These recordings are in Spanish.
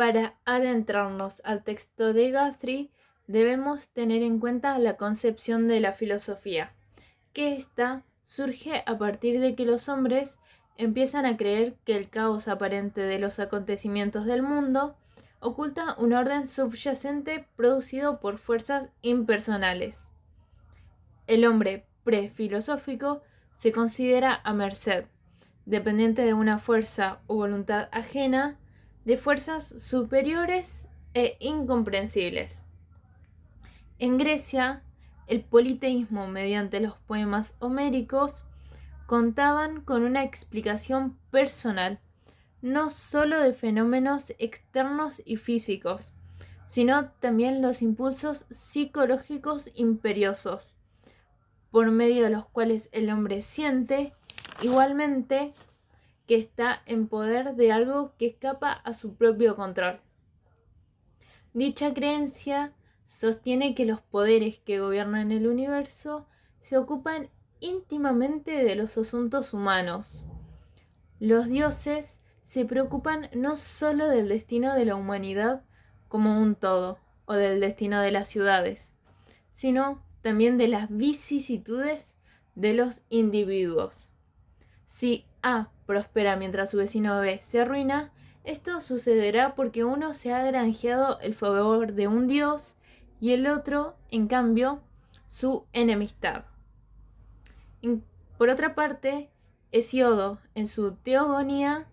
Para adentrarnos al texto de Guthrie, debemos tener en cuenta la concepción de la filosofía, que ésta surge a partir de que los hombres empiezan a creer que el caos aparente de los acontecimientos del mundo oculta un orden subyacente producido por fuerzas impersonales. El hombre prefilosófico se considera a merced, dependiente de una fuerza o voluntad ajena, de fuerzas superiores e incomprensibles. En Grecia, el politeísmo mediante los poemas homéricos contaban con una explicación personal, no sólo de fenómenos externos y físicos, sino también los impulsos psicológicos imperiosos, por medio de los cuales el hombre siente, igualmente, que está en poder de algo que escapa a su propio control. Dicha creencia sostiene que los poderes que gobiernan el universo se ocupan íntimamente de los asuntos humanos. Los dioses se preocupan no solo del destino de la humanidad como un todo, o del destino de las ciudades, sino también de las vicisitudes de los individuos. Si A prospera mientras su vecino B se arruina, esto sucederá porque uno se ha granjeado el favor de un dios y el otro, en cambio, su enemistad. Por otra parte, Hesíodo, en su Teogonía,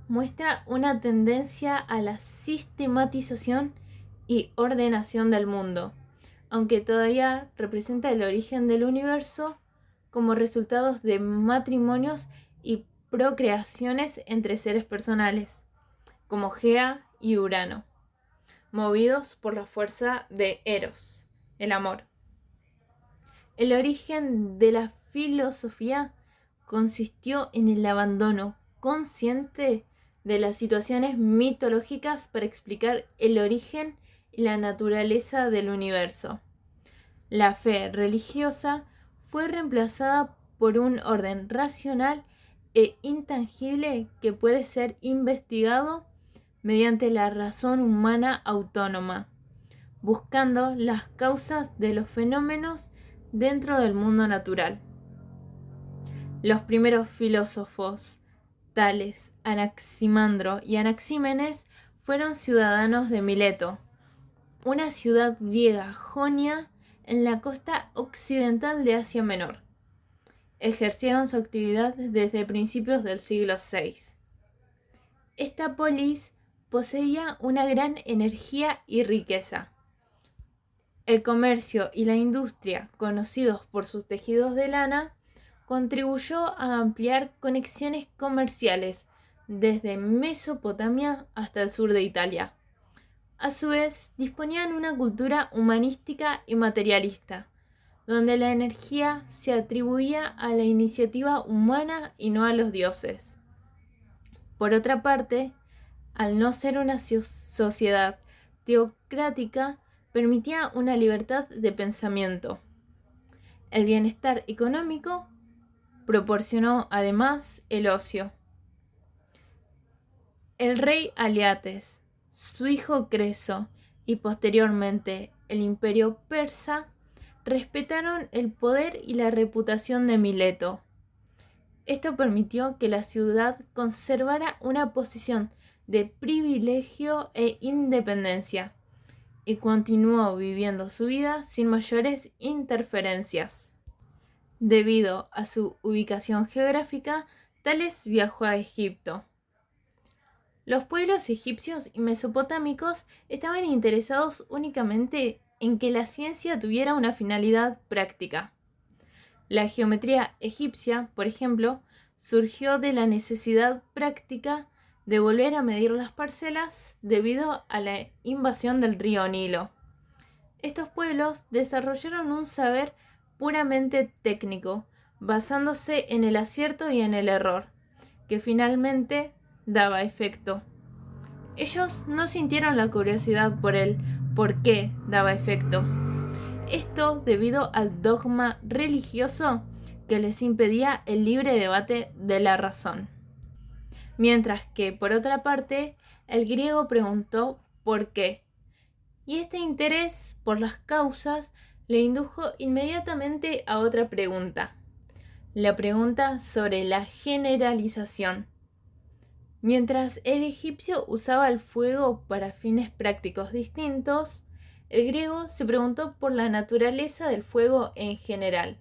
muestra una tendencia a la sistematización y ordenación del mundo, aunque todavía representa el origen del universo como resultados de matrimonios y procreaciones entre seres personales, como Gea y Urano, movidos por la fuerza de Eros, el amor. El origen de la filosofía consistió en el abandono consciente de las situaciones mitológicas para explicar el origen y la naturaleza del universo. La fe religiosa fue reemplazada por un orden racional e intangible que puede ser investigado mediante la razón humana autónoma, buscando las causas de los fenómenos dentro del mundo natural. Los primeros filósofos, tales Anaximandro y Anaxímenes, fueron ciudadanos de Mileto, una ciudad griega jonia en la costa occidental de Asia Menor. Ejercieron su actividad desde principios del siglo VI. Esta polis poseía una gran energía y riqueza. El comercio y la industria, conocidos por sus tejidos de lana, contribuyó a ampliar conexiones comerciales desde Mesopotamia hasta el sur de Italia. A su vez, disponían una cultura humanística y materialista, donde la energía se atribuía a la iniciativa humana y no a los dioses. Por otra parte, al no ser una sociedad teocrática, permitía una libertad de pensamiento. El bienestar económico proporcionó además el ocio. El rey Aliates, su hijo Creso y posteriormente el imperio persa respetaron el poder y la reputación de Mileto. Esto permitió que la ciudad conservara una posición de privilegio e independencia y continuó viviendo su vida sin mayores interferencias. Debido a su ubicación geográfica, Tales viajó a Egipto. Los pueblos egipcios y mesopotámicos estaban interesados únicamente en que la ciencia tuviera una finalidad práctica. La geometría egipcia, por ejemplo, surgió de la necesidad práctica de volver a medir las parcelas debido a la invasión del río Nilo. Estos pueblos desarrollaron un saber puramente técnico, basándose en el acierto y en el error, que finalmente daba efecto. Ellos no sintieron la curiosidad por el por qué daba efecto. Esto debido al dogma religioso que les impedía el libre debate de la razón. mientras que, por otra parte, el griego preguntó ¿por qué? Y este interés por las causas le indujo inmediatamente a otra pregunta, la pregunta sobre la generalización. Mientras el egipcio usaba el fuego para fines prácticos distintos, el griego se preguntó por la naturaleza del fuego en general.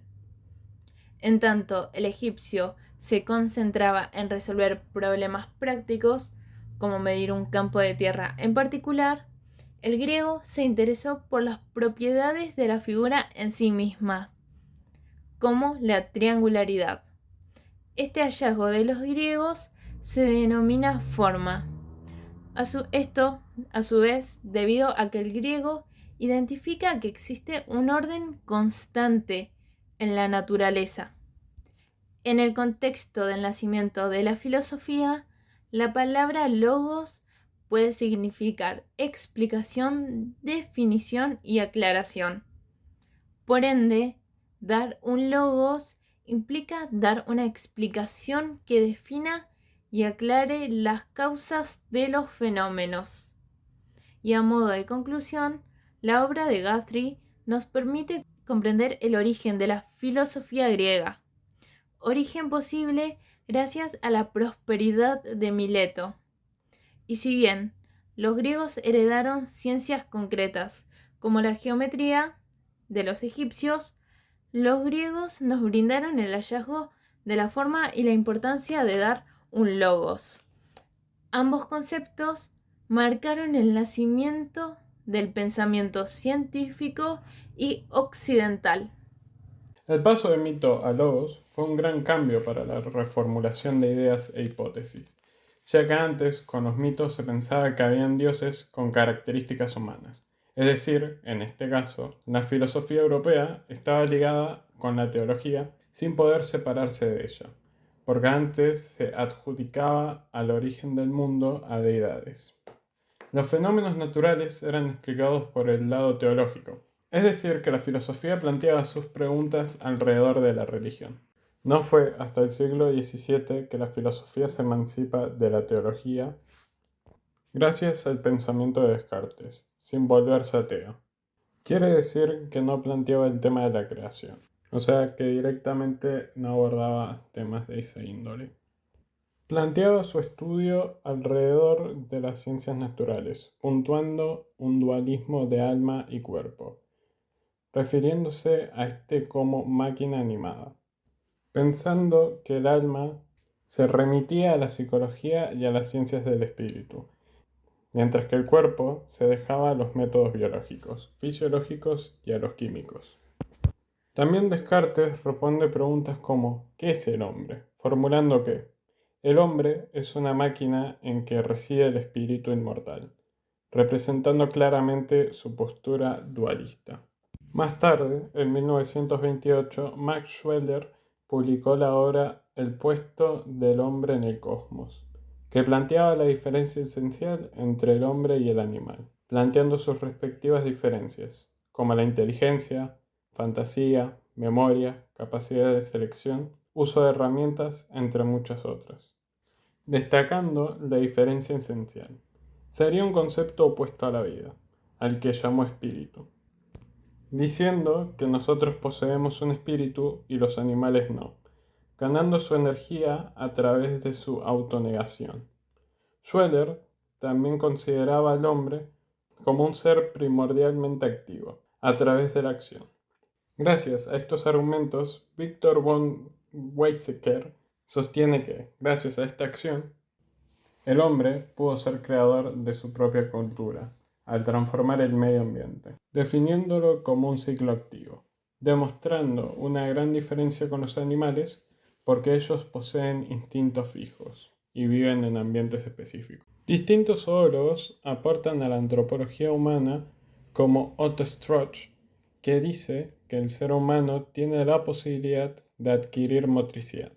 En tanto, el egipcio se concentraba en resolver problemas prácticos, como medir un campo de tierra en particular, el griego se interesó por las propiedades de la figura en sí mismas, como la triangularidad. Este hallazgo de los griegos se denomina forma. Esto, a su vez, debido a que el griego identifica que existe un orden constante en la naturaleza. En el contexto del nacimiento de la filosofía, la palabra logos puede significar explicación, definición y aclaración. Por ende, dar un logos implica dar una explicación que defina y aclare las causas de los fenómenos. Y a modo de conclusión, la obra de Guthrie nos permite comprender el origen de la filosofía griega, origen posible gracias a la prosperidad de Mileto. Y si bien los griegos heredaron ciencias concretas, como la geometría, de los egipcios, los griegos nos brindaron el hallazgo de la forma y la importancia de dar un logos. Ambos conceptos marcaron el nacimiento del pensamiento científico y occidental. El paso de mito a logos fue un gran cambio para la reformulación de ideas e hipótesis, ya que antes con los mitos se pensaba que habían dioses con características humanas. Es decir, en este caso, la filosofía europea estaba ligada con la teología sin poder separarse de ella, porque antes se adjudicaba al origen del mundo a deidades. Los fenómenos naturales eran explicados por el lado teológico, es decir, que la filosofía planteaba sus preguntas alrededor de la religión. No fue hasta el siglo XVII que la filosofía se emancipa de la teología gracias al pensamiento de Descartes, sin volverse ateo. Quiere decir que no planteaba el tema de la creación, o sea que directamente no abordaba temas de esa índole. Planteaba su estudio alrededor de las ciencias naturales, puntuando un dualismo de alma y cuerpo, refiriéndose a este como máquina animada, pensando que el alma se remitía a la psicología y a las ciencias del espíritu, mientras que el cuerpo se dejaba a los métodos biológicos, fisiológicos y a los químicos. También Descartes responde preguntas como ¿qué es el hombre?, formulando que el hombre es una máquina en que reside el espíritu inmortal, representando claramente su postura dualista. Más tarde, en 1928, Max Schweller publicó la obra El puesto del hombre en el cosmos, que planteaba la diferencia esencial entre el hombre y el animal, planteando sus respectivas diferencias, como la inteligencia, fantasía, memoria, capacidad de selección, uso de herramientas, entre muchas otras, destacando la diferencia esencial. Sería un concepto opuesto a la vida, al que llamó espíritu, diciendo que nosotros poseemos un espíritu y los animales no, ganando su energía a través de su autonegación. Schweller también consideraba al hombre como un ser primordialmente activo, a través de la acción. Gracias a estos argumentos, Victor von Weizsäcker sostiene que, gracias a esta acción, el hombre pudo ser creador de su propia cultura, al transformar el medio ambiente, definiéndolo como un ciclo activo, demostrando una gran diferencia con los animales porque ellos poseen instintos fijos y viven en ambientes específicos. Distintos zoólogos aportan a la antropología humana como Otto Struch, que dice que el ser humano tiene la posibilidad de adquirir motricidad,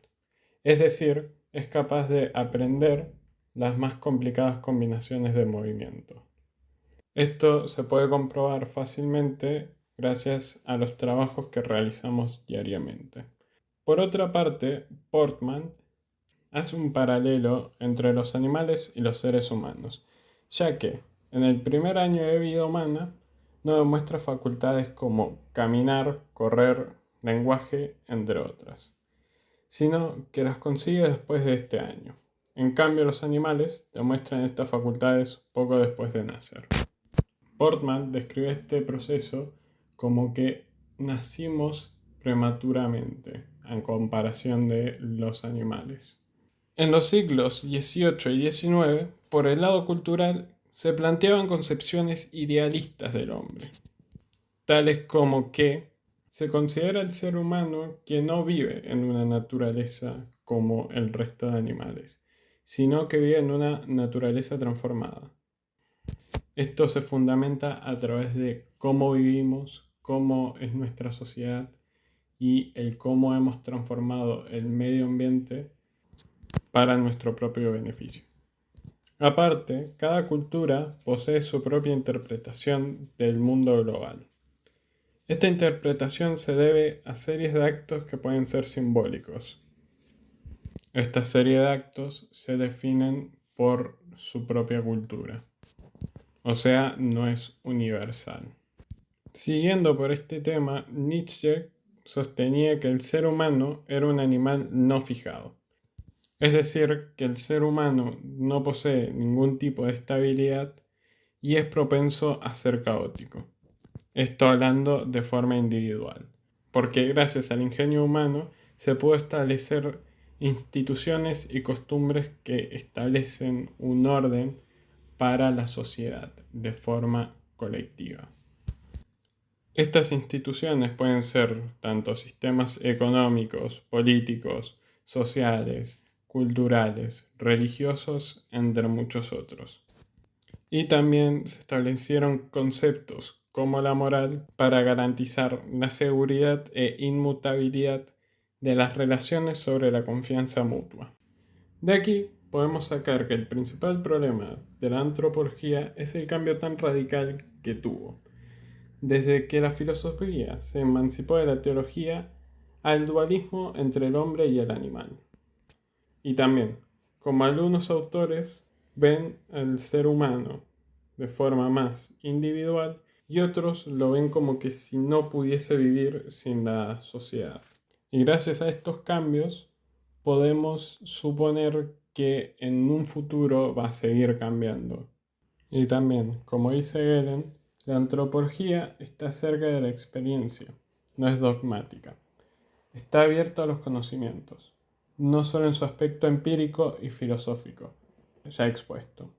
es decir, es capaz de aprender las más complicadas combinaciones de movimiento. Esto se puede comprobar fácilmente gracias a los trabajos que realizamos diariamente. Por otra parte, Portman hace un paralelo entre los animales y los seres humanos, ya que en el primer año de vida humana no demuestra facultades como caminar, correr, lenguaje, entre otras, sino que las consigue después de este año. En cambio, los animales demuestran estas facultades poco después de nacer. Portman describe este proceso como que nacimos prematuramente en comparación de los animales. En los siglos XVIII y XIX, por el lado cultural, se planteaban concepciones idealistas del hombre, tales como que se considera el ser humano que no vive en una naturaleza como el resto de animales, sino que vive en una naturaleza transformada. Esto se fundamenta a través de cómo vivimos, cómo es nuestra sociedad y el cómo hemos transformado el medio ambiente para nuestro propio beneficio. Aparte, cada cultura posee su propia interpretación del mundo global. Esta interpretación se debe a series de actos que pueden ser simbólicos. Esta serie de actos se definen por su propia cultura, o sea, no es universal. Siguiendo por este tema, Nietzsche sostenía que el ser humano era un animal no fijado. Es decir, que el ser humano no posee ningún tipo de estabilidad y es propenso a ser caótico. Esto hablando de forma individual, porque gracias al ingenio humano se puede establecer instituciones y costumbres que establecen un orden para la sociedad de forma colectiva. Estas instituciones pueden ser tanto sistemas económicos, políticos, sociales, culturales, religiosos, entre muchos otros. Y también se establecieron conceptos como la moral para garantizar la seguridad e inmutabilidad de las relaciones sobre la confianza mutua. De aquí podemos sacar que el principal problema de la antropología es el cambio tan radical que tuvo, desde que la filosofía se emancipó de la teología al dualismo entre el hombre y el animal. Y también, como algunos autores ven al ser humano de forma más individual y otros lo ven como que si no pudiese vivir sin la sociedad. Y gracias a estos cambios podemos suponer que en un futuro va a seguir cambiando. Y también, como dice Gelen, la antropología está cerca de la experiencia, no es dogmática. Está abierta a los conocimientos, no solo en su aspecto empírico y filosófico, ya expuesto,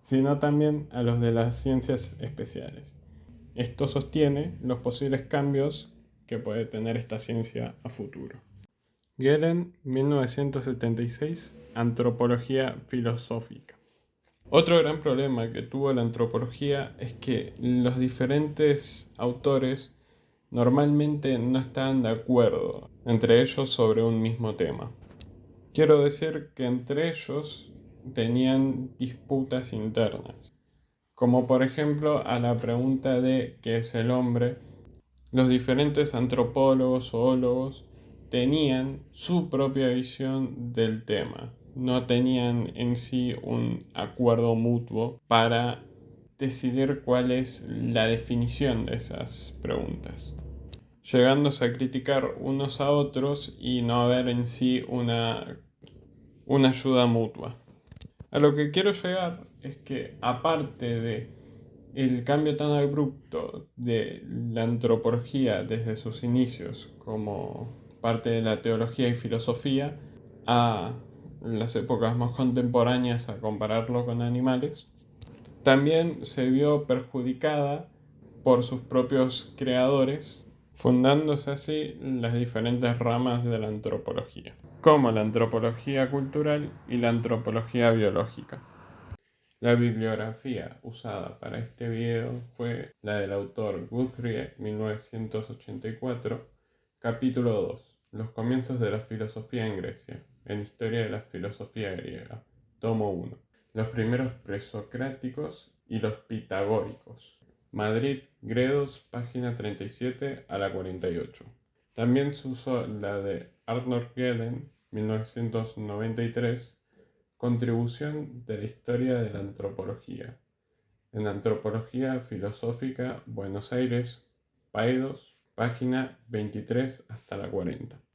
sino también a los de las ciencias especiales. Esto sostiene los posibles cambios que puede tener esta ciencia a futuro. Gelen, 1976, Antropología filosófica. Otro gran problema que tuvo la antropología es que los diferentes autores normalmente no estaban de acuerdo entre ellos sobre un mismo tema. Quiero decir que entre ellos tenían disputas internas, como por ejemplo a la pregunta de ¿qué es el hombre? Los diferentes antropólogos, zoólogos, tenían su propia visión del tema. No tenían en sí un acuerdo mutuo para decidir cuál es la definición de esas preguntas, llegándose a criticar unos a otros y no haber en sí una ayuda mutua. A lo que quiero llegar es que aparte de el cambio tan abrupto de la antropología desde sus inicios como parte de la teología y filosofía a las épocas más contemporáneas a compararlo con animales, también se vio perjudicada por sus propios creadores, fundándose así las diferentes ramas de la antropología, como la antropología cultural y la antropología biológica. La bibliografía usada para este video fue la del autor Guthrie, 1984, capítulo 2, Los comienzos de la filosofía en Grecia, en Historia de la filosofía griega, tomo 1, los primeros presocráticos y los pitagóricos. Madrid, Gredos, página 37 a la 48. También se usó la de Arnold Gelen, 1993, Contribución de la historia de la antropología. En Antropología Filosófica, Buenos Aires, Paidós, página 23 hasta la 40.